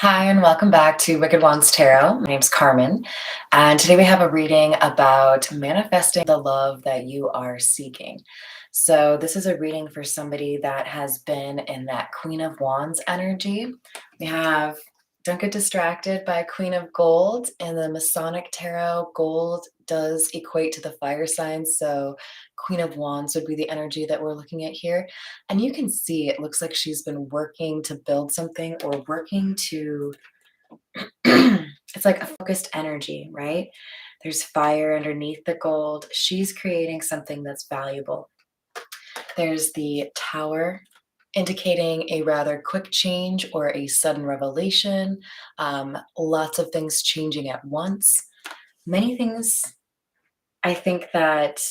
Hi, and welcome back to Wicked Wands Tarot. My name's Carmen, and today we have a reading about manifesting the love that you are seeking. So, this is a reading for somebody that has been in that Queen of Wands energy. We have Don't get distracted by Queen of Gold. In the Masonic Tarot, gold does equate to the fire signs, so Queen of Wands would be the energy that we're looking at here. And you can see it looks like she's been working to build something or working to, it's like a focused energy, right? There's fire underneath the gold. She's creating something that's valuable. There's the Tower, indicating a rather quick change or a sudden revelation. Lots of things changing at once. Many things I think that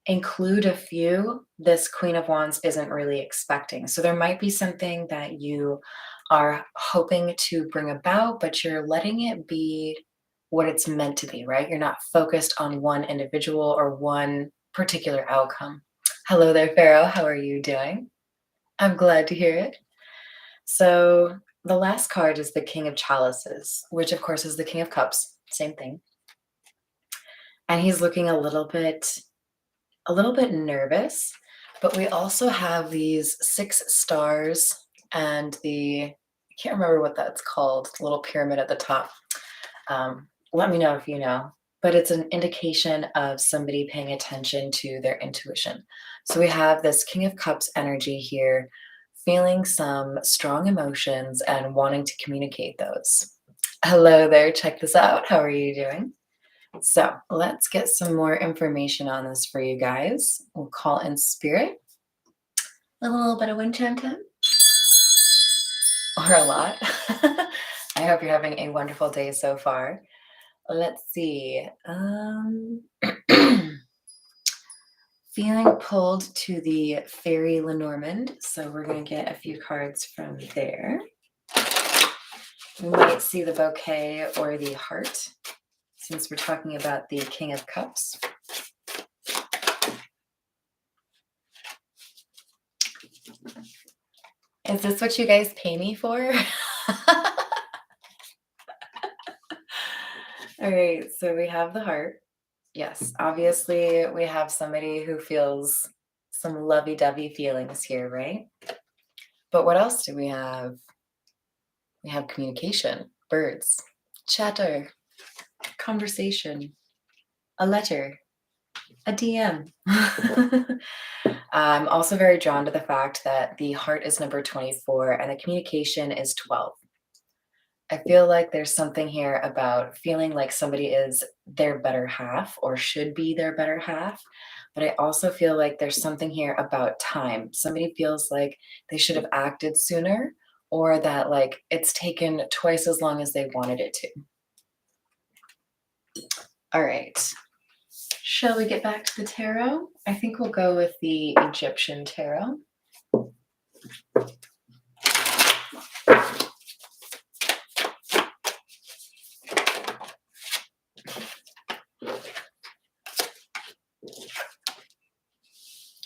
include a few this Queen of Wands isn't really expecting. So there might be something that you are hoping to bring about, but you're letting it be what it's meant to be, right? You're not focused on one individual or one particular outcome. Hello there, Pharaoh. How are you doing? I'm glad to hear it. So the last card is the King of Chalices, which of course is the King of Cups. Same thing. And he's looking a little bit nervous, but we also have these 6 stars and I can't remember what that's called, the little pyramid at the top. Let me know if you know, but it's an indication of somebody paying attention to their intuition. So we have this King of Cups energy here, feeling some strong emotions and wanting to communicate those. Hello there, check this out. How are you doing? So let's get some more information on this for you guys. We'll call in spirit, a little bit of wind chime time, or a lot. I hope you're having a wonderful day so far. Let's see. Feeling pulled to the Fairy Lenormand. So we're going to get a few cards from there. We might see the bouquet or the heart, since we're talking about the King of Cups. Is this what you guys pay me for? All right, so we have the heart. Yes, obviously we have somebody who feels some lovey-dovey feelings here, right? But what else do we have? We have communication, birds, chatter, conversation, a letter, a DM. I'm also very drawn to the fact that the heart is number 24 and the communication is 12. I feel like there's something here about feeling like somebody is their better half or should be their better half. But I also feel like there's something here about time. Somebody feels like they should have acted sooner, or that like it's taken twice as long as they wanted it to. All right. Shall we get back to the tarot? I think we'll go with the Egyptian tarot.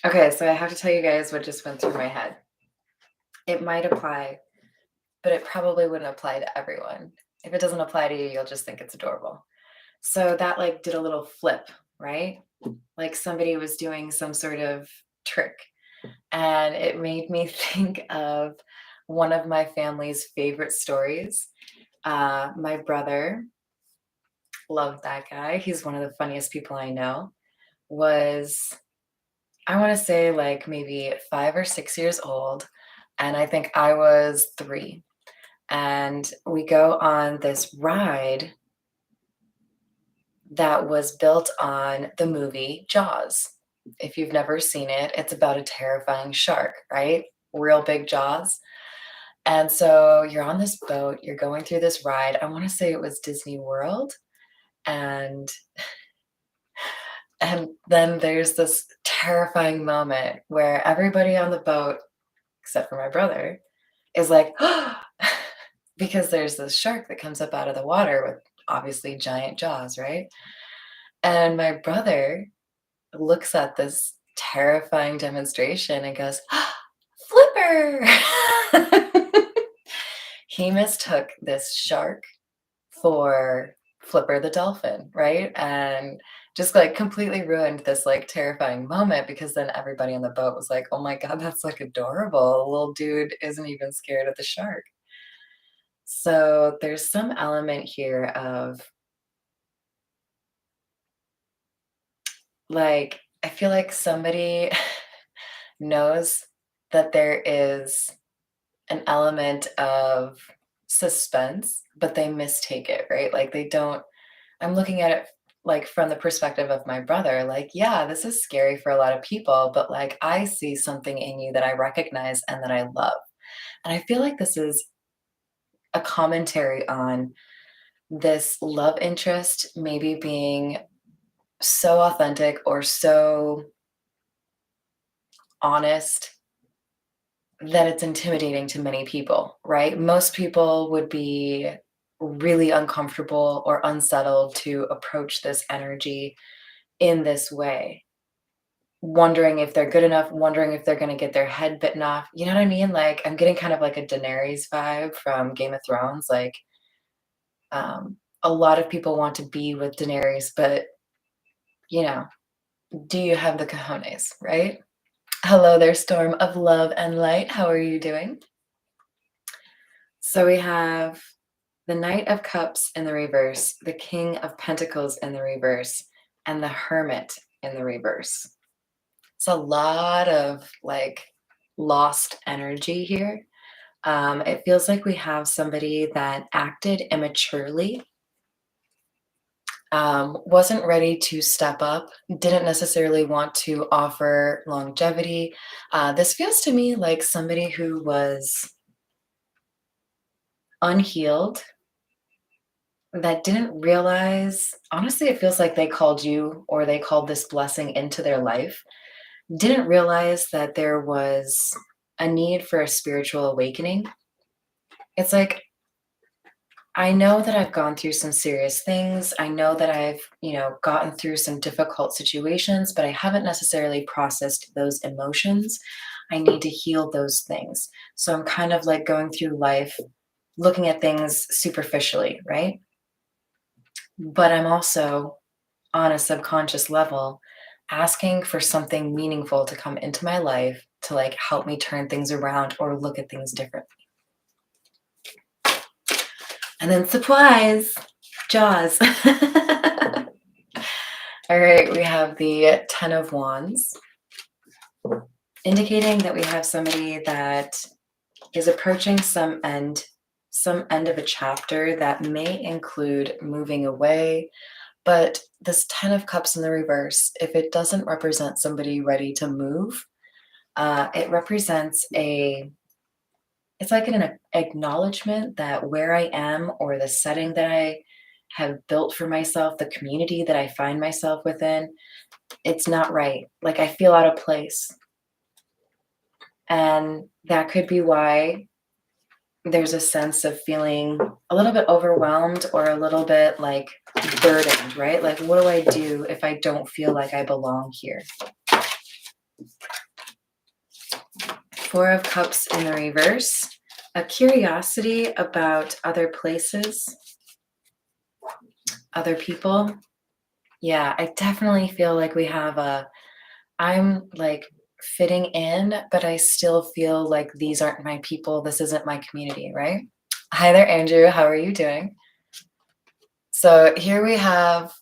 Okay, so I have to tell you guys what just went through my head. It might apply, but it probably wouldn't apply to everyone. If it doesn't apply to you, you'll just think it's adorable. So that like did a little flip, right? Like somebody was doing some sort of trick. And it made me think of one of my family's favorite stories. My brother, loved that guy. He's one of the funniest people I know. I want to say like maybe 5 or 6 years old. And I think I was 3. And we go on this ride that was built on the movie Jaws. If you've never seen it, it's about a terrifying shark, right? Real big jaws. And so you're on this boat, you're going through this ride. I want to say it was Disney World. And then there's this terrifying moment where everybody on the boat, except for my brother, is like, because there's this shark that comes up out of the water with obviously giant jaws, right? And my brother looks at this terrifying demonstration and goes, Flipper! he mistook this shark for Flipper the dolphin, right? And just like completely ruined this like terrifying moment because then everybody on the boat was like, oh my God, that's like adorable. The little dude isn't even scared of the shark. So there's some element here of like, I feel like somebody knows that there is an element of suspense, but they mistake it, right? Like they don't, I'm looking at it like from the perspective of my brother, like, yeah, this is scary for a lot of people, but like I see something in you that I recognize and that I love. And I feel like this is a commentary on this love interest maybe being so authentic or so honest that it's intimidating to many people, right? Most people would be really uncomfortable or unsettled to approach this energy in this way, wondering if they're good enough, wondering if they're going to get their head bitten off. You know what I mean? Like, I'm getting kind of like a Daenerys vibe from Game of Thrones. Like, a lot of people want to be with Daenerys, but, you know, do you have the cojones, right? Hello there, storm of love and light. How are you doing? So we have the Knight of Cups in the reverse, the King of Pentacles in the reverse, and the Hermit in the reverse. It's a lot of like lost energy here. It feels like we have somebody that acted immaturely, wasn't ready to step up, didn't necessarily want to offer longevity. This feels to me like somebody who was unhealed, that didn't realize, honestly, it feels like they called you or they called this blessing into their life, didn't realize that there was a need for a spiritual awakening. It's like, I know that I've gone through some serious things. I know that I've, gotten through some difficult situations, but I haven't necessarily processed those emotions. I need to heal those things. So I'm kind of like going through life looking at things superficially, right? But I'm also on a subconscious level asking for something meaningful to come into my life to like help me turn things around or look at things differently. And then supplies, Jaws. All right, we have the Ten of Wands, indicating that we have somebody that is approaching some end of a chapter that may include moving away. But this Ten of Cups in the reverse, if it doesn't represent somebody ready to move, it represents it's like an acknowledgement that where I am or the setting that I have built for myself, the community that I find myself within, it's not right. Like I feel out of place. And that could be why there's a sense of feeling a little bit overwhelmed or a little bit like burdened, right? Like, what do I do if I don't feel like I belong here? Four of Cups in the reverse, a curiosity about other places, other people. Yeah, I definitely feel like we have I'm like fitting in, but I still feel like these aren't my people. This isn't my community, right? Hi there, Andrew. How are you doing? So here we have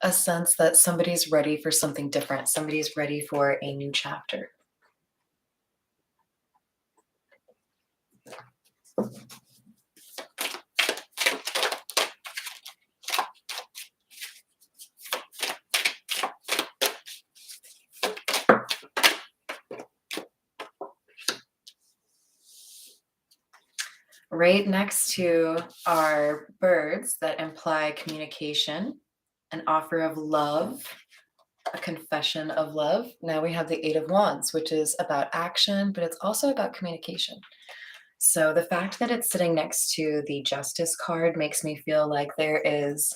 a sense that somebody's ready for something different. Somebody's ready for a new chapter. Right next to are birds that imply communication, an offer of love, a confession of love. Now we have the Eight of Wands, which is about action, but it's also about communication. So the fact that it's sitting next to the Justice card makes me feel like there is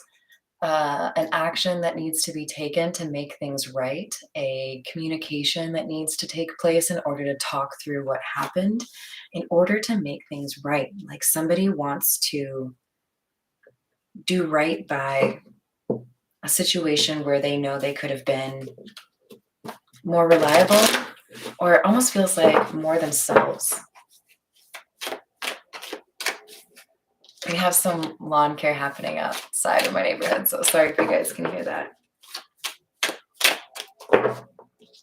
an action that needs to be taken to make things right, a communication that needs to take place in order to talk through what happened, in order to make things right. Like somebody wants to do right by a situation where they know they could have been more reliable, or it almost feels like more themselves. We have some lawn care happening outside of my neighborhood, so sorry if you guys can hear that.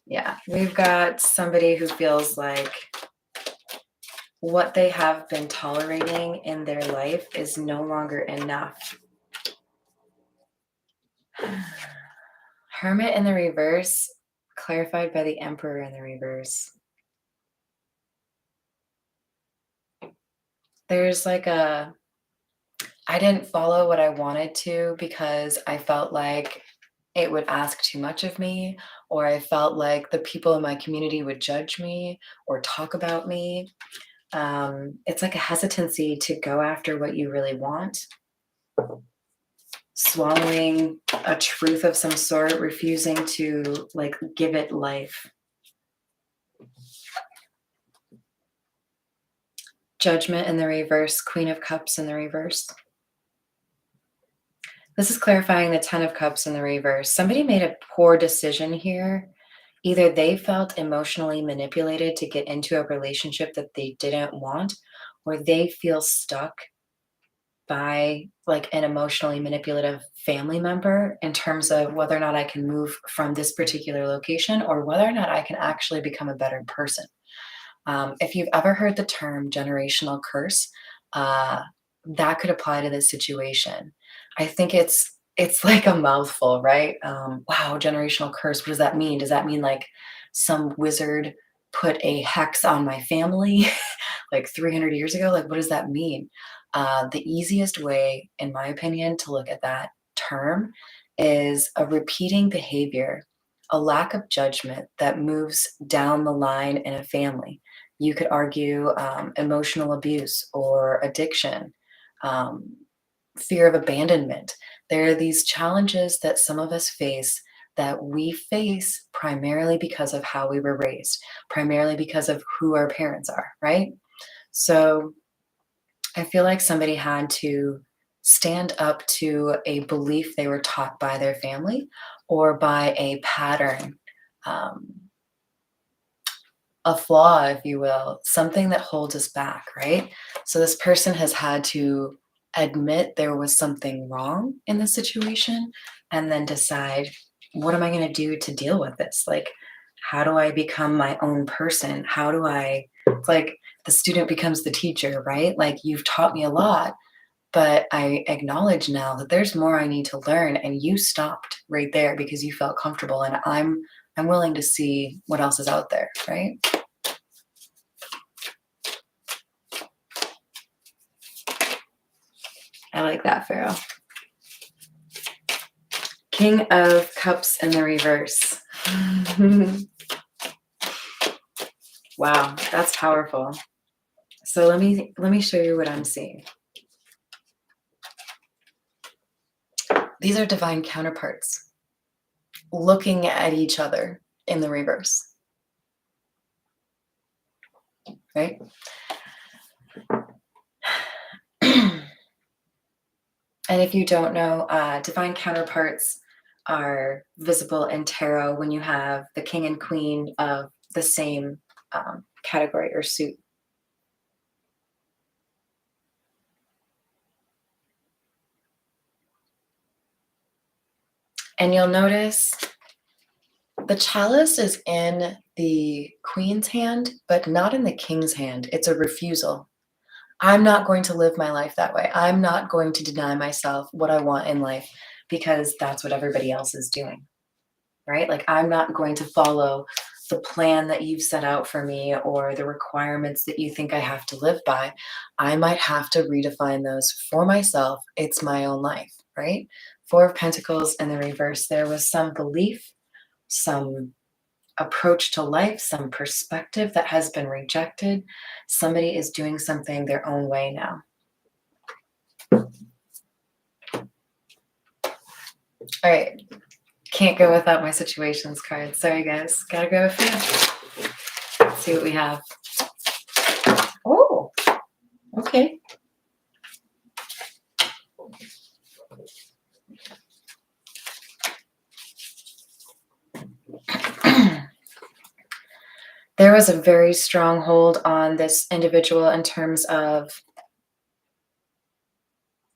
Yeah, we've got somebody who feels like what they have been tolerating in their life is no longer enough. Hermit in the reverse, clarified by the Emperor in the reverse. There's like I didn't follow what I wanted to because I felt like it would ask too much of me, or I felt like the people in my community would judge me or talk about me. It's like a hesitancy to go after what you really want, swallowing a truth of some sort, refusing to like give it life. Judgment in the reverse, Queen of Cups in the reverse. This is clarifying the Ten of Cups in the reverse. Somebody made a poor decision here. Either they felt emotionally manipulated to get into a relationship that they didn't want, or they feel stuck by like an emotionally manipulative family member in terms of whether or not I can move from this particular location or whether or not I can actually become a better person. If you've ever heard the term generational curse, that could apply to this situation. I think it's like a mouthful, right? Wow, generational curse. What does that mean? Does that mean like some wizard put a hex on my family like 300 years ago? Like, what does that mean? The easiest way, in my opinion, to look at that term is a repeating behavior, a lack of judgment that moves down the line in a family. You could argue emotional abuse or addiction, um, fear of abandonment. There are these challenges that some of us face that we face primarily because of how we were raised, primarily because of who our parents are, right? So I feel like somebody had to stand up to a belief they were taught by their family or by a pattern, um, a flaw, if you will, something that holds us back, right? So this person has had to admit there was something wrong in the situation and then decide, what am I going to do to deal with this? Like, how do I become my own person? How do it's like the student becomes the teacher, right? Like, you've taught me a lot, but I acknowledge now that there's more I need to learn. And you stopped right there because you felt comfortable. And I'm willing to see what else is out there, right? I like that, Pharaoh. King of Cups in the reverse. Wow, that's powerful. So let me show you what I'm seeing. These are divine counterparts looking at each other in the reverse. Right? And if you don't know, divine counterparts are visible in tarot when you have the king and queen of the same category or suit. And you'll notice the chalice is in the queen's hand, but not in the king's hand. It's a refusal. I'm not going to live my life that way. I'm not going to deny myself what I want in life because that's what everybody else is doing, right? Like, I'm not going to follow the plan that you've set out for me or the requirements that you think I have to live by. I might have to redefine those for myself. It's my own life, right? Four of Pentacles in the reverse. There was some belief, some approach to life, some perspective that has been rejected. Somebody is doing something their own way now. All right. Can't go without my situations card. Sorry, guys. Gotta go with you. Let's see what we have. Oh, okay. There was a very strong hold on this individual in terms of,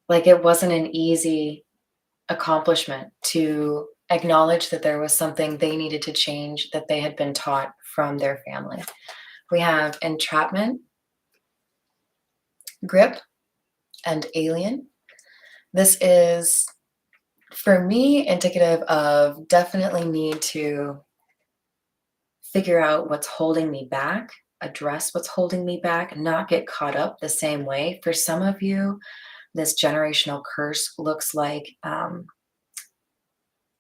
like, it wasn't an easy accomplishment to acknowledge that there was something they needed to change that they had been taught from their family. We have entrapment, grip, and alien. This is, for me, indicative of definitely need to figure out what's holding me back, address what's holding me back, not get caught up the same way. For some of you, this generational curse looks like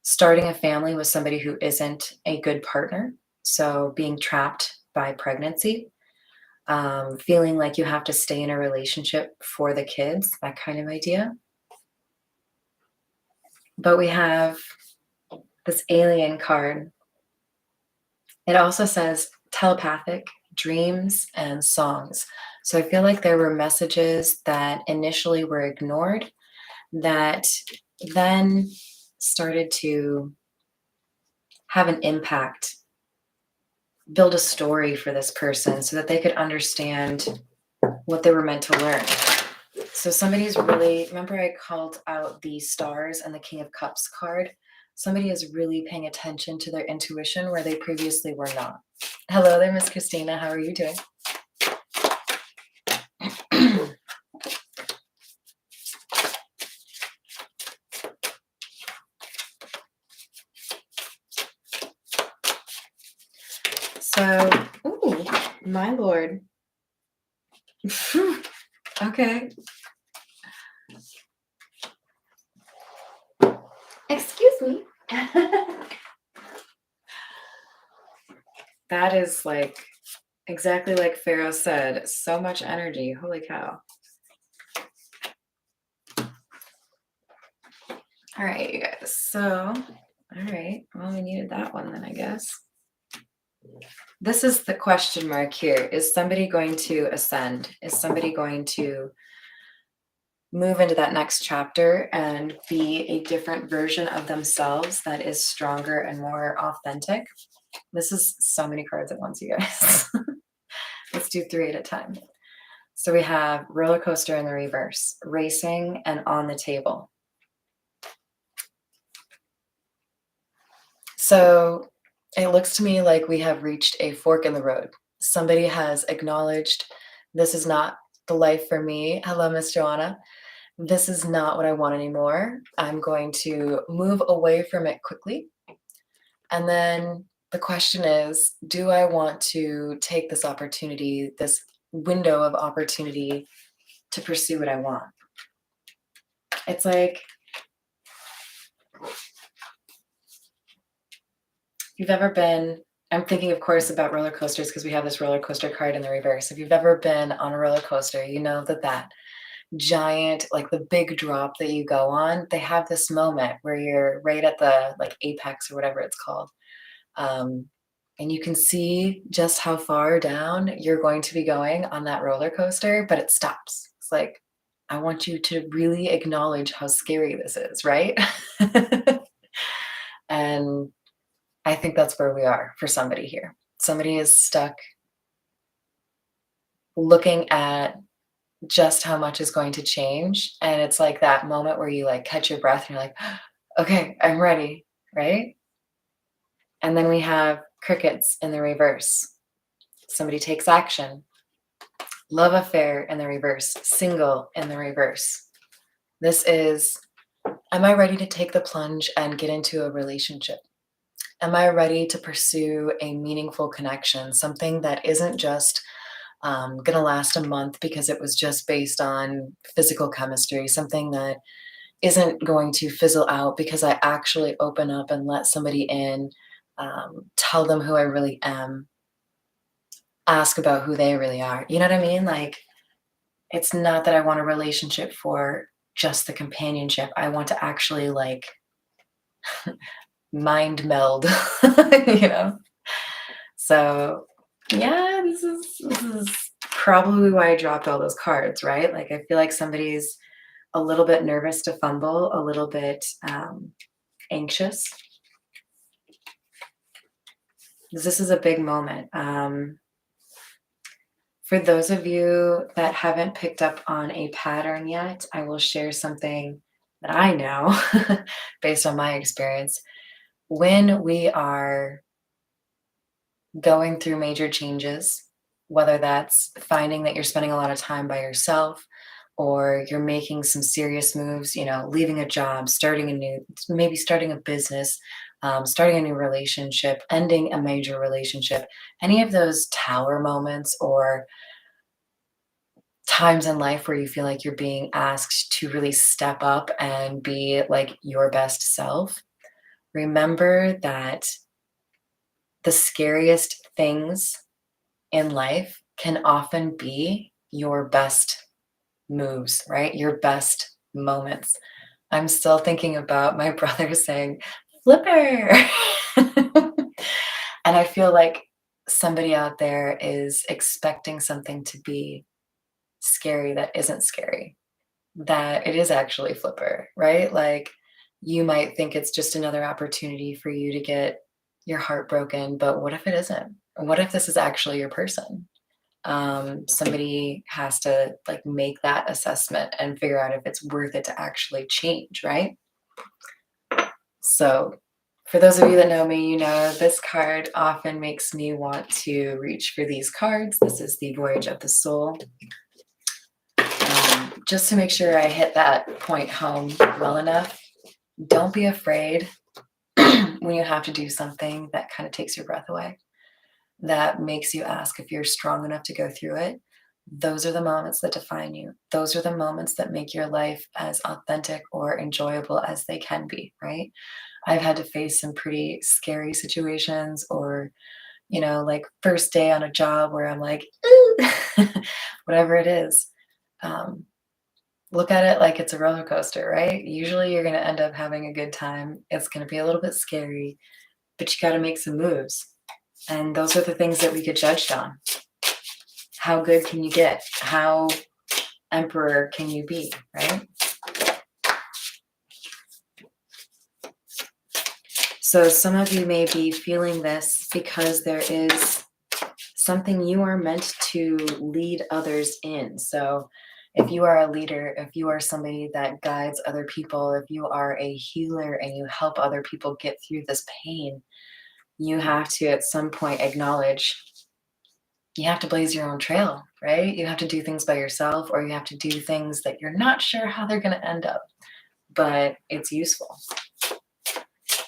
starting a family with somebody who isn't a good partner. So being trapped by pregnancy, feeling like you have to stay in a relationship for the kids, that kind of idea. But we have this alien card. It also says telepathic, dreams, and songs. So I feel like there were messages that initially were ignored that then started to have an impact, build a story for this person so that they could understand what they were meant to learn. So somebody's really, remember I called out the stars and the King of Cups card? Somebody is really paying attention to their intuition where they previously were not. Hello there, Miss Christina. How are you doing? So, ooh, my lord. Okay. Excuse me. That is like exactly like Pharaoh said, so much energy. Holy cow. All right, you guys. So, all right. Well, we needed that one then, I guess. This is the question mark here. Is somebody going to ascend? Is somebody going to move into that next chapter and be a different version of themselves that is stronger and more authentic? This is so many cards at once, you guys. Let's do 3 at a time. So we have roller coaster in the reverse, racing, and on the table. So it looks to me like we have reached a fork in the road. Somebody has acknowledged this is not the life for me. Hello, Miss Joanna. This is not what I want anymore. I'm going to move away from it quickly. And then the question is, do I want to take this opportunity, this window of opportunity to pursue what I want? It's like, if you've ever been, I'm thinking, of course, about roller coasters because we have this roller coaster card in the reverse. If you've ever been on a roller coaster, you know that giant, like the big drop that you go on, they have this moment where you're right at the like apex or whatever it's called. And you can see just how far down you're going to be going on that roller coaster, but it stops. It's like, I want you to really acknowledge how scary this is, right? And I think that's where we are for somebody here. Somebody is stuck looking at just how much is going to change. And it's like that moment where you like catch your breath and you're like, okay, I'm ready, right? And then we have crickets in the reverse. Somebody takes action. Love affair in the reverse. Single in the reverse. This is, am I ready to take the plunge and get into a relationship? Am I ready to pursue a meaningful connection? Something that isn't just going to last a month because it was just based on physical chemistry. Something that isn't going to fizzle out because I actually open up and let somebody in, tell them who I really am, ask about who they really are. You know what I mean? Like, it's not that I want a relationship for just the companionship. I want to actually like mind meld, you know? So yeah, this is probably why I dropped all those cards, right? Like I feel like somebody's a little bit nervous to fumble, a little bit anxious. This is a big moment. For those of you that haven't picked up on a pattern yet, I will share something that I know based on my experience. When we are going through major changes, whether that's finding that you're spending a lot of time by yourself or you're making some serious moves, you know, leaving a job, maybe starting a business, starting a new relationship, ending a major relationship, any of those tower moments or times in life where you feel like you're being asked to really step up and be like your best self, remember that the scariest things in life can often be your best moves, right? Your best moments. I'm still thinking about my brother saying, Flipper. And I feel like somebody out there is expecting something to be scary that isn't scary, that it is actually Flipper, right? Like you might think it's just another opportunity for you to get your heart broken, but what if it isn't? What if this is actually your person? Somebody has to like make that assessment and figure out if it's worth it to actually change, right? So for those of you that know me, you know this card often makes me want to reach for these cards. This is the Voyage of the Soul. Just to make sure I hit that point home well enough, don't be afraid when you have to do something that kind of takes your breath away, that makes you ask if you're strong enough to go through it. Those are the moments that define you. Those are the moments that make your life as authentic or enjoyable as they can be, right? I've had to face some pretty scary situations or, you know, like first day on a job where I'm like, "Ooh," whatever it is. Um, Look at it like it's a roller coaster, right? Usually you're going to end up having a good time. It's going to be a little bit scary, but you got to make some moves. And those are the things that we get judged on. How good can you get? How emperor can you be, right? So some of you may be feeling this because there is something you are meant to lead others in. So if you are a leader, if you are somebody that guides other people, if you are a healer and you help other people get through this pain, you have to at some point acknowledge you have to blaze your own trail, right? You have to do things by yourself or you have to do things that you're not sure how they're going to end up, but it's useful.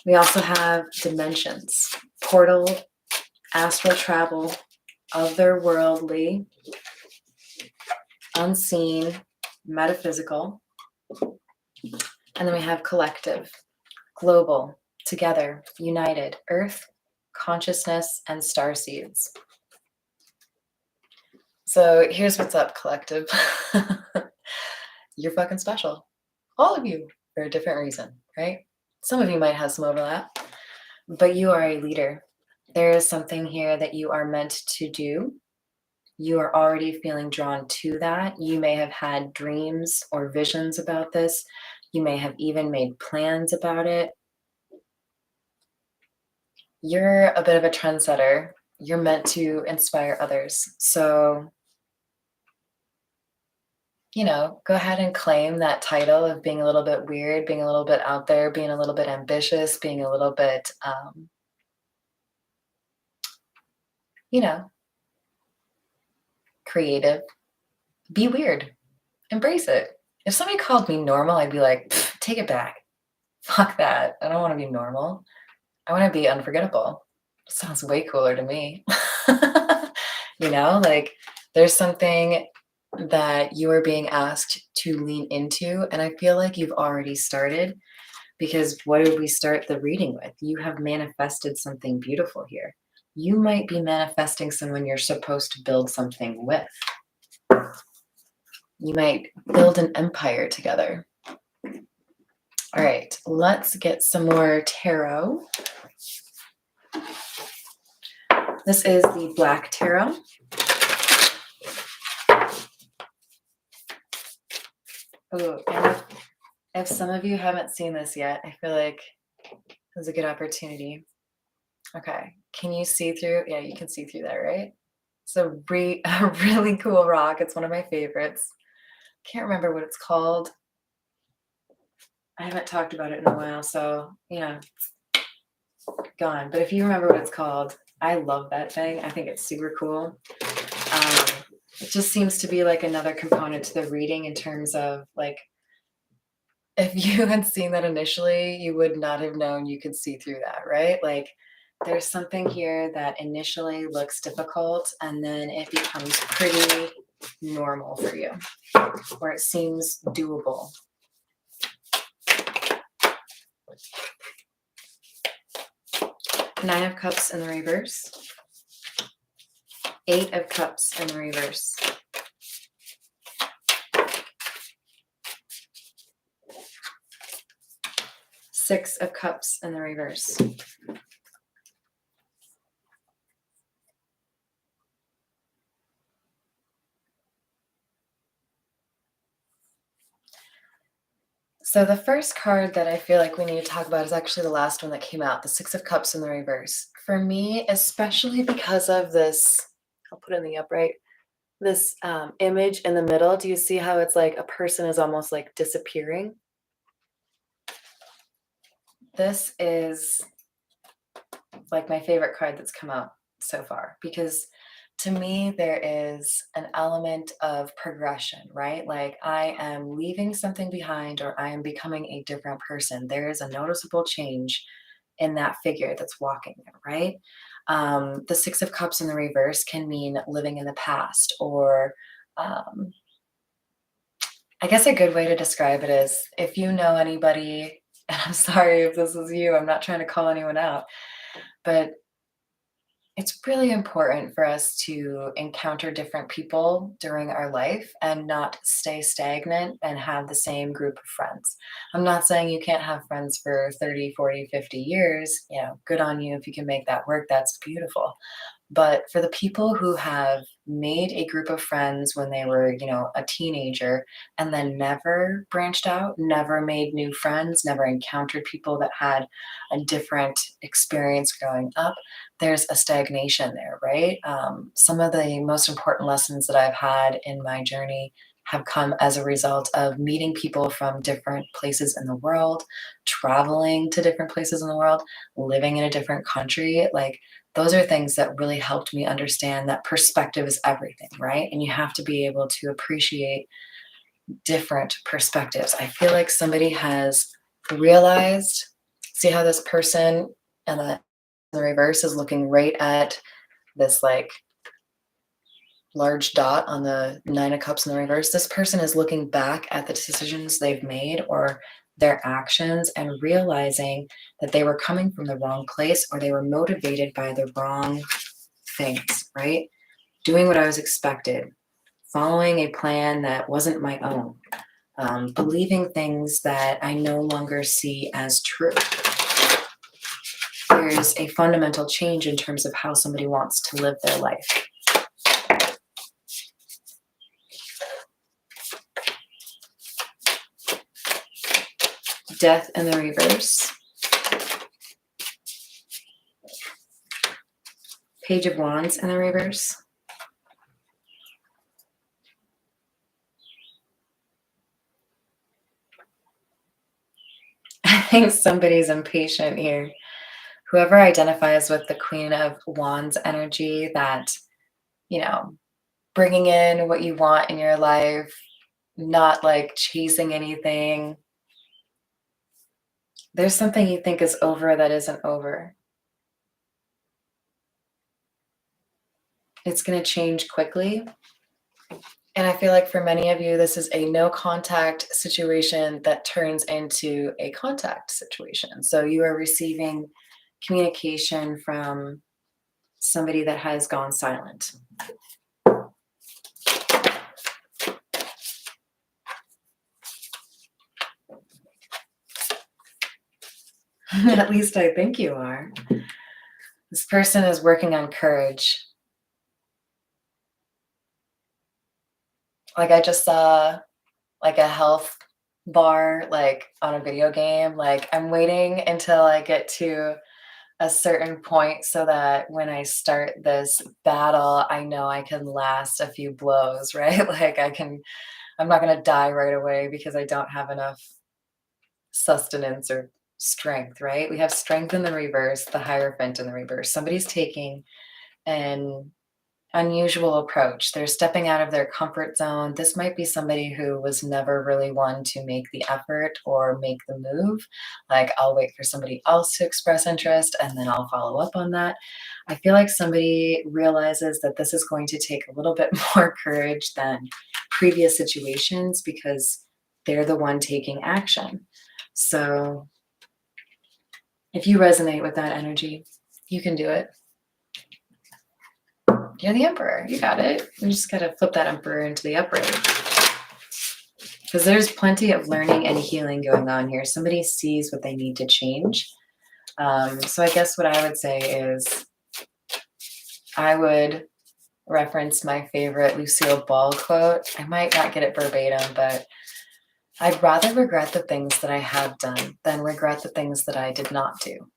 We also have dimensions, portal, astral travel, otherworldly, unseen, metaphysical. And then we have collective, global, together, united, earth, consciousness, and starseeds. So here's what's up, collective. You're fucking special. All of you, for a different reason, right? Some of you might have some overlap, but you are a leader. There is something here that you are meant to do. You are already feeling drawn to that. You may have had dreams or visions about this. You may have even made plans about it. You're a bit of a trendsetter. You're meant to inspire others. So, you know, go ahead and claim that title of being a little bit weird, being a little bit out there, being a little bit ambitious, being a little bit, you know, creative. Be weird. Embrace it. If somebody called me normal, I'd be like, take it back. Fuck that. I don't want to be normal. I want to be unforgettable. Sounds way cooler to me. You know, like there's something that you are being asked to lean into. And I feel like you've already started because what did we start the reading with? You have manifested something beautiful here. You might be manifesting someone you're supposed to build something with. You might build an empire together. All right, let's get some more tarot. This is the Black Tarot. Oh, and if some of you haven't seen this yet, I feel like this is a good opportunity. Okay, can you see through? Yeah, you can see through that, right? It's a really cool rock. It's one of my favorites. Can't remember what it's called. I haven't talked about it in a while, so yeah, gone. But if you remember what it's called, I love that thing. I think it's super cool. It just seems to be like another component to the reading in terms of like, if you had seen that initially, you would not have known you could see through that, right? Like there's something here that initially looks difficult and then it becomes pretty normal for you, or it seems doable. Nine of Cups in the reverse. Eight of Cups in the reverse. Six of Cups in the reverse. So the first card that I feel like we need to talk about is actually the last one that came out, the Six of Cups in the reverse. For me, especially because of this, I'll put it in the upright, this image in the middle. Do you see how it's like a person is almost like disappearing? This is like my favorite card that's come out so far, because to me there is an element of progression, right? Like I am leaving something behind or I am becoming a different person. There is a noticeable change in that figure that's walking there, right? The Six of Cups in the reverse can mean living in the past, or I guess a good way to describe it is, if you know anybody, and I'm sorry if this is you, I'm not trying to call anyone out, but it's really important for us to encounter different people during our life and not stay stagnant and have the same group of friends. I'm not saying you can't have friends for 30, 40, 50 years. You know, good on you if you can make that work. That's beautiful. But for the people who have made a group of friends when they were, you know, a teenager and then never branched out, never made new friends, never encountered people that had a different experience growing up, there's a stagnation there, right? Some of the most important lessons that I've had in my journey have come as a result of meeting people from different places in the world, traveling to different places in the world, living in a different country. Like, those are things that really helped me understand that perspective is everything, right? And you have to be able to appreciate different perspectives. I feel like somebody has realized, see how this person and the reverse is looking right at this like large dot on the Nine of Cups in the reverse. This person is looking back at the decisions they've made or their actions and realizing that they were coming from the wrong place, or they were motivated by the wrong things, right? Doing what I was expected, following a plan that wasn't my own, believing things that I no longer see as true. There's a fundamental change in terms of how somebody wants to live their life. Death in the reverse. Page of Wands in the reverse. I think somebody's impatient here. Whoever identifies with the Queen of Wands energy, that, you know, bringing in what you want in your life, not like chasing anything. There's something you think is over that isn't over. It's going to change quickly. And I feel like for many of you, this is a no contact situation that turns into a contact situation. So you are receiving communication from somebody that has gone silent. At least I think you are. This person is working on courage. Like I just saw like a health bar like on a video game. Like I'm waiting until I get to a certain point so that when I start this battle, I know I can last a few blows, right? Like I'm not going to die right away because I don't have enough sustenance or strength, right? We have strength in the reverse, the Hierophant in the reverse. Somebody's taking an unusual approach. They're stepping out of their comfort zone. This might be somebody who was never really one to make the effort or make the move. Like, I'll wait for somebody else to express interest and then I'll follow up on that. I feel like somebody realizes that this is going to take a little bit more courage than previous situations because they're the one taking action. So if you resonate with that energy, you can do it. You're the Emperor. You got it. You just got to flip that Emperor into the upright. Because there's plenty of learning and healing going on here. Somebody sees what they need to change. So I guess what I would say is I would reference my favorite Lucille Ball quote. I might not get it verbatim, but I'd rather regret the things that I have done than regret the things that I did not do.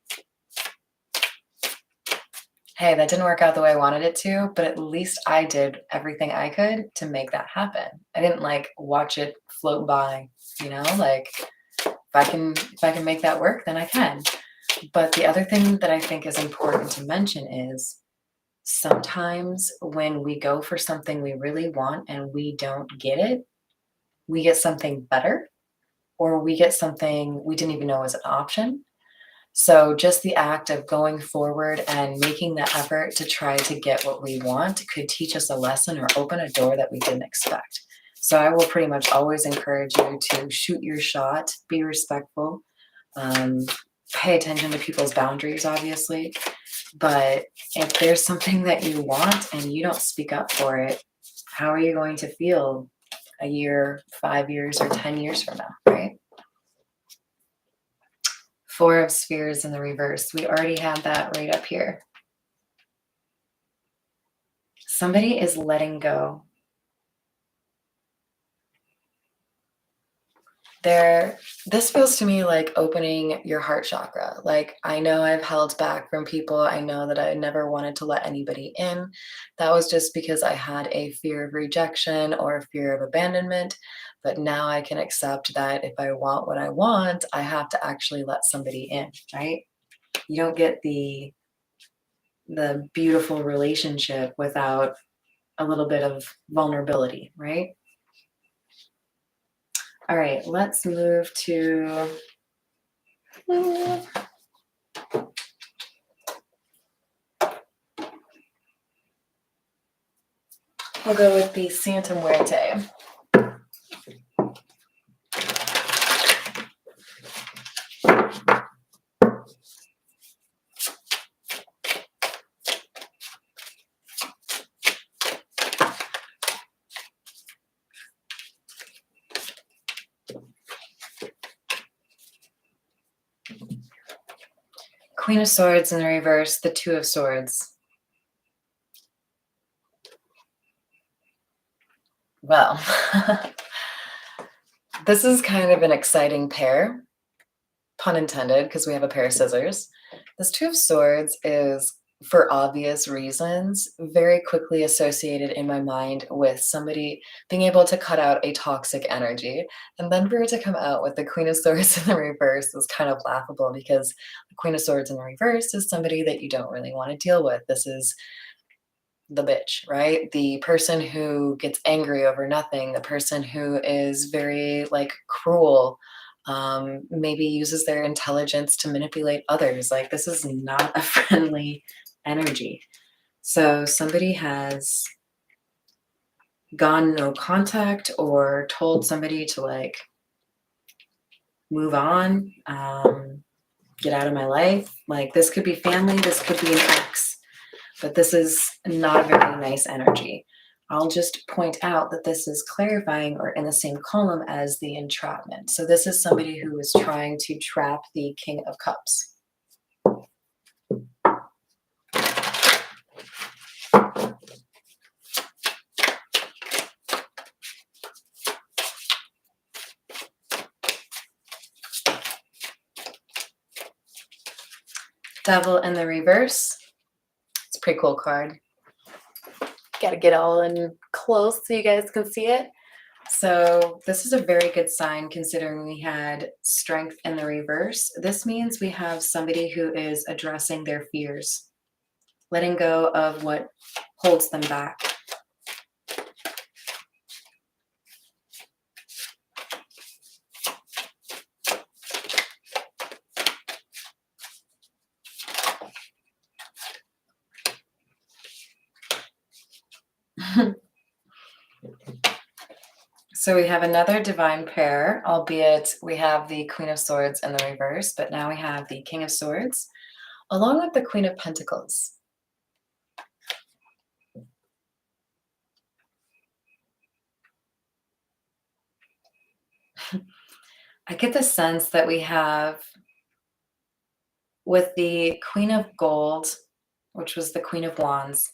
Hey, that didn't work out the way I wanted it to, but at least I did everything I could to make that happen. I didn't like watch it float by, like if I can make that work, then I can. But the other thing that I think is important to mention is sometimes when we go for something we really want and we don't get it, we get something better, or we get something we didn't even know was an option. So just the act of going forward and making the effort to try to get what we want could teach us a lesson or open a door that we didn't expect. So I will pretty much always encourage you to shoot your shot, be respectful, pay attention to people's boundaries, obviously. But if there's something that you want and you don't speak up for it, how are you going to feel a year, 5 years, or 10 years from now, right? Four of Spheres in the reverse. We already had that right up here. Somebody is letting go. This feels to me like opening your heart chakra. Like, I know I've held back from people. I know that I never wanted to let anybody in. That was just because I had a fear of rejection or a fear of abandonment. But now I can accept that if I want what I want, I have to actually let somebody in, right? You don't get the beautiful relationship without a little bit of vulnerability, right? All right, let's move to we'll go with the Santa Muerte. Queen of Swords in the reverse, the Two of Swords. Well, this is kind of an exciting pair, pun intended, because we have a pair of scissors. This Two of Swords is, for obvious reasons, very quickly associated in my mind with somebody being able to cut out a toxic energy. And then for it to come out with the Queen of Swords in the reverse is kind of laughable, because the Queen of Swords in the reverse is somebody that you don't really want to deal with. This is the bitch, right? The person who gets angry over nothing, the person who is very like cruel, maybe uses their intelligence to manipulate others. Like, this is not a friendly energy. So somebody has gone no contact or told somebody to like move on, get out of my life. Like, this could be family, this could be an ex, but this is not a very nice energy. I'll just point out that this is clarifying or in the same column as the entrapment. So this is somebody who is trying to trap the King of Cups. Devil in the reverse. It's a pretty cool card. Got to get all in close so you guys can see it. So this is a very good sign considering we had strength in the reverse. This means we have somebody who is addressing their fears, letting go of what holds them back. So we have another divine pair, albeit we have the Queen of Swords in the reverse, but now we have the King of Swords along with the Queen of Pentacles. I get the sense that we have with the Queen of Gold, which was the Queen of Wands,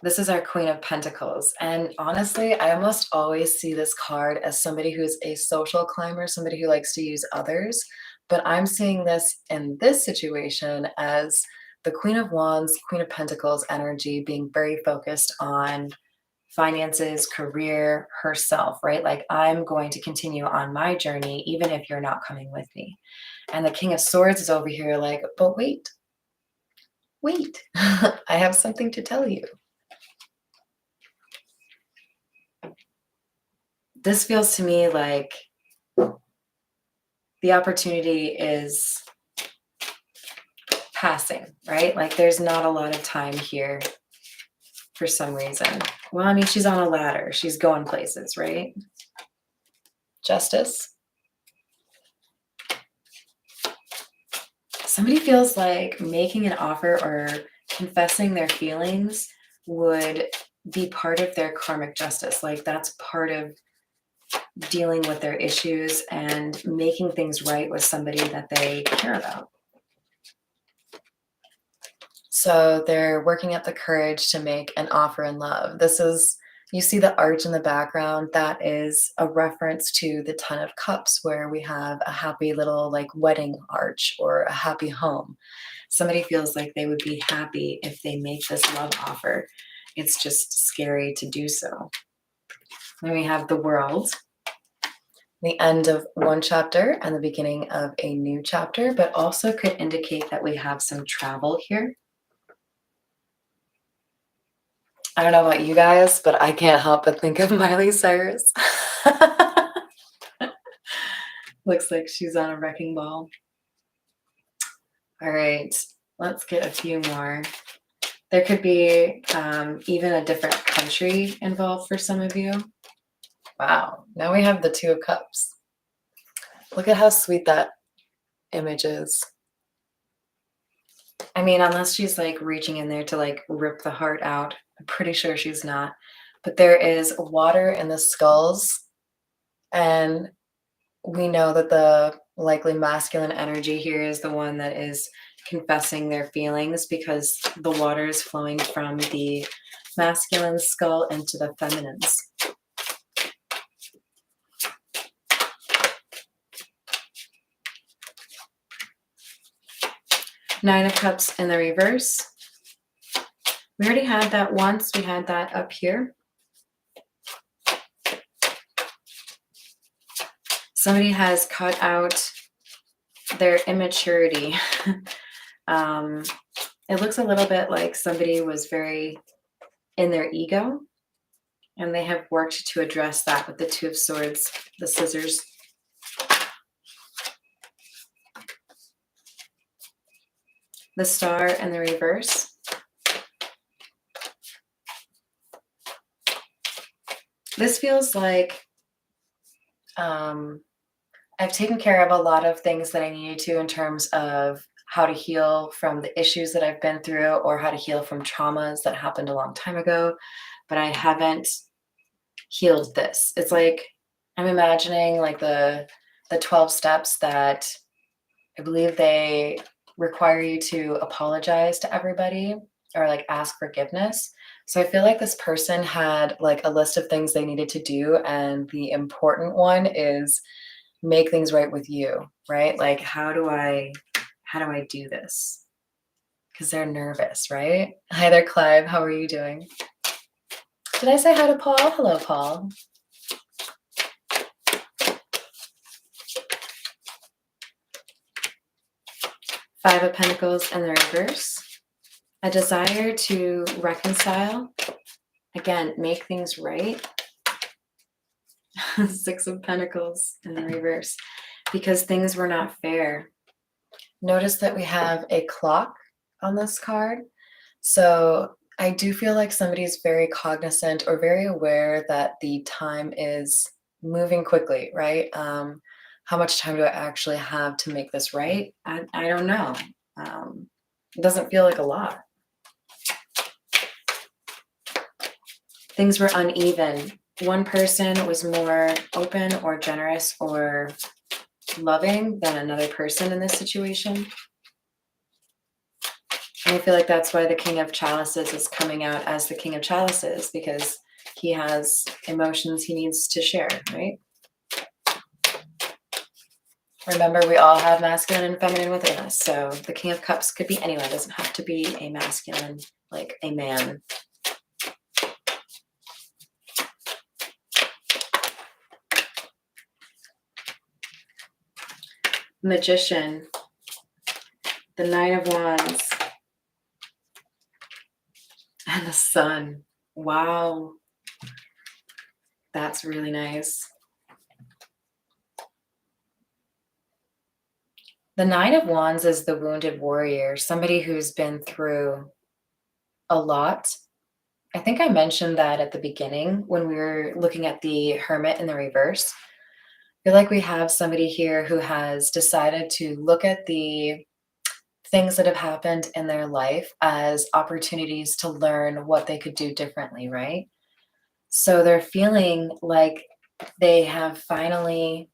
this is our Queen of Pentacles. And honestly, I almost always see this card as somebody who's a social climber, somebody who likes to use others. But I'm seeing this in this situation as the Queen of Wands, Queen of Pentacles energy being very focused on finances, career, herself, right? Like, I'm going to continue on my journey, even if you're not coming with me. And the King of Swords is over here like, but wait, I have something to tell you. This feels to me like the opportunity is passing, right? Like there's not a lot of time here for some reason. Well, I mean, she's on a ladder. She's going places, right? Justice. Somebody feels like making an offer or confessing their feelings would be part of their karmic justice. Like that's part of dealing with their issues and making things right with somebody that they care about. So they're working up the courage to make an offer in love. This is, you see the arch in the background, that is a reference to the Ten of Cups, where we have a happy little like wedding arch or a happy home. Somebody feels like they would be happy if they make this love offer. It's just scary to do so. Then we have the World, the end of one chapter and the beginning of a new chapter, but also could indicate that we have some travel here. I don't know about you guys, but I can't help but think of Miley Cyrus. Looks like she's on a wrecking ball. All right, let's get a few more. There could be even a different country involved for some of you. Wow, now we have the Two of Cups. Look at how sweet that image is. I mean, unless she's like reaching in there to like rip the heart out, I'm pretty sure she's not. But there is water in the skulls, and we know that the likely masculine energy here is the one that is confessing their feelings, because the water is flowing from the masculine skull into the feminine's. Nine of Cups in the reverse. We already had that once. We had that up here. Somebody has cut out their immaturity. It looks a little bit like somebody was very in their ego, and they have worked to address that with the Two of Swords, the scissors. The Star in the reverse. This feels like I've taken care of a lot of things that I needed to in terms of how to heal from the issues that I've been through, or how to heal from traumas that happened a long time ago. but I haven't healed this. It's like I'm imagining like the 12 steps that I believe they require you to apologize to everybody or like ask forgiveness. So I feel like this person had like a list of things they needed to do, and the important one is make things right with you, right? Like how do I do this? Because they're nervous, right? Hi there, Clive. How are you doing? Did I say hi to Paul? Hello, Paul. Five of Pentacles in the reverse. A desire to reconcile. Again, make things right. Six of Pentacles in the reverse. Because things were not fair. Notice that we have a clock on this card. So I do feel like somebody's very cognizant or very aware that the time is moving quickly, right? How much time do I actually have to make this right? I don't know. It doesn't feel like a lot. Things were uneven. One person was more open or generous or loving than another person in this situation. And I feel like that's why the King of Chalices is coming out as the King of Chalices, because he has emotions he needs to share, right? Remember, we all have masculine and feminine within us. So the King of Cups could be anyone. It doesn't have to be a masculine, like a man. Magician. The Nine of Wands. And the Sun. Wow. That's really nice. The Nine of Wands is the wounded warrior, somebody who's been through a lot. I think I mentioned that at the beginning when we were looking at the Hermit in the reverse. I feel like we have somebody here who has decided to look at the things that have happened in their life as opportunities to learn what they could do differently, right? So they're feeling like they have finally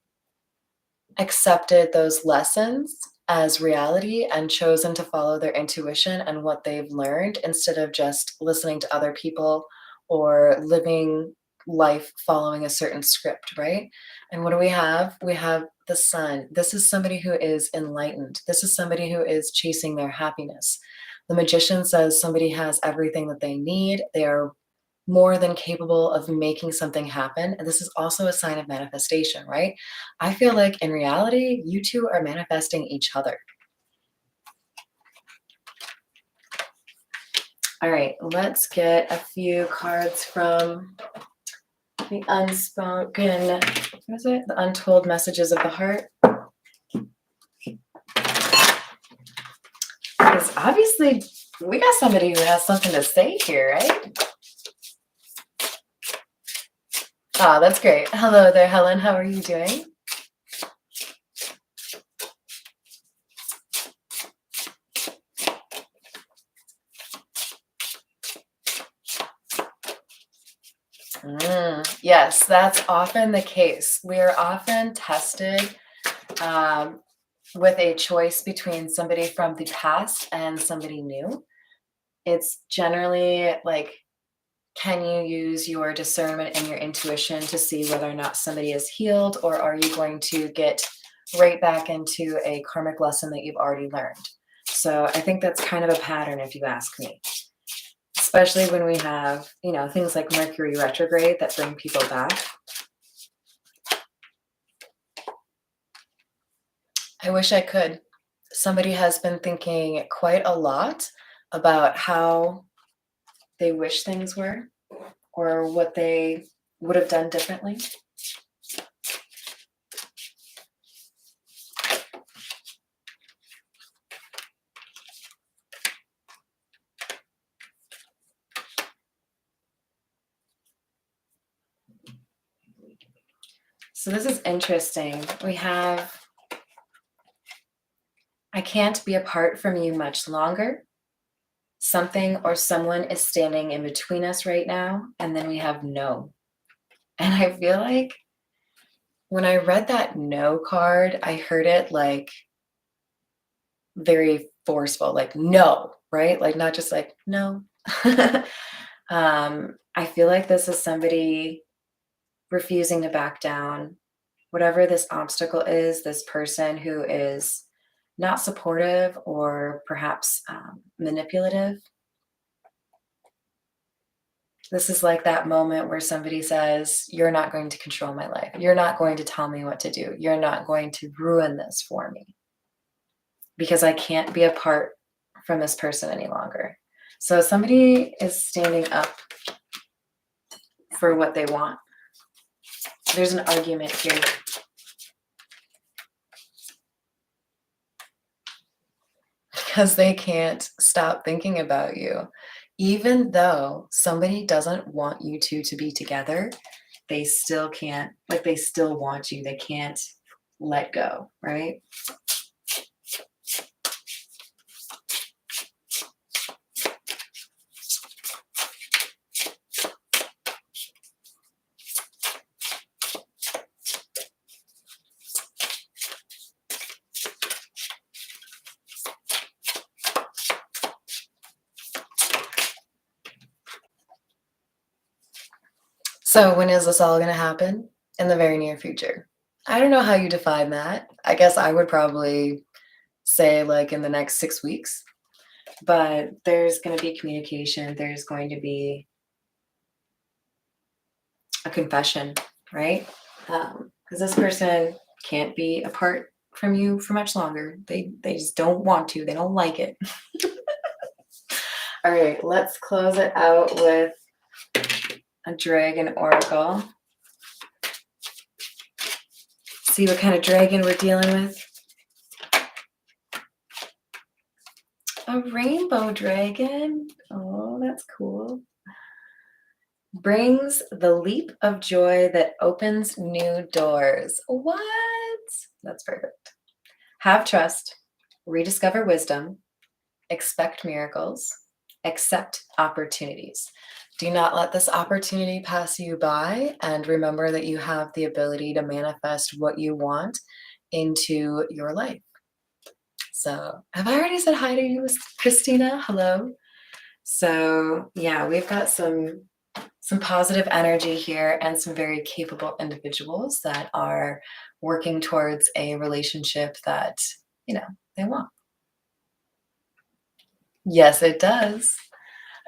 accepted those lessons as reality and chosen to follow their intuition and what they've learned instead of just listening to other people or living life following a certain script, right? And what do we have? We have the Sun. This is somebody who is enlightened. This is somebody who is chasing their happiness. The Magician says somebody has everything that they need. They are more than capable of making something happen. And this is also a sign of manifestation, right? I feel like in reality, you two are manifesting each other. All right, let's get a few cards from the unspoken, what is it? The untold messages of the heart. Because obviously we got somebody who has something to say here, right? Ah, that's great. Hello there, Helen. How are you doing? Yes, that's often the case. We are often tested with a choice between somebody from the past and somebody new. It's generally like, can you use your discernment and your intuition to see whether or not somebody is healed, or are you going to get right back into a karmic lesson that you've already learned? So I think that's kind of a pattern, if you ask me, especially when we have, you know, things like Mercury retrograde that bring people back. I wish I could. Somebody has been thinking quite a lot about how they wish things were or what they would have done differently. So this is interesting. We have, I can't be apart from you much longer. Something or someone is standing in between us right now, and then we have no. And I feel like when I read that no card, I heard it like very forceful, like no, right? Like not just like no. I feel like this is somebody refusing to back down. Whatever this obstacle is, this person who is not supportive or perhaps manipulative. This is like that moment where somebody says, "You're not going to control my life. You're not going to tell me what to do. You're not going to ruin this for me because I can't be apart from this person any longer." So somebody is standing up for what they want. There's an argument here. Because they can't stop thinking about you. Even though somebody doesn't want you two to be together, they still can't, like they still want you. They can't let go, right? So when is this all going to happen? In the very near future. I don't know how you define that. I guess I would probably say like in the next 6 weeks, but there's going to be communication. There's going to be a confession, right? Because this person can't be apart from you for much longer. They just don't want to. They don't like it. All right, let's close it out with a dragon oracle. See what kind of dragon we're dealing with. A rainbow dragon. Oh, that's cool. Brings the leap of joy that opens new doors. What? That's perfect. Have trust, rediscover wisdom, expect miracles, accept opportunities. Do not let this opportunity pass you by, and remember that you have the ability to manifest what you want into your life. So, have I already said hi to you, Christina? Hello. So, yeah, we've got some positive energy here and some very capable individuals that are working towards a relationship that, they want. Yes, it does.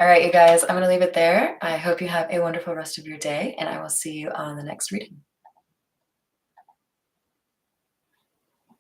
All right, you guys, I'm going to leave it there. I hope you have a wonderful rest of your day, and I will see you on the next reading.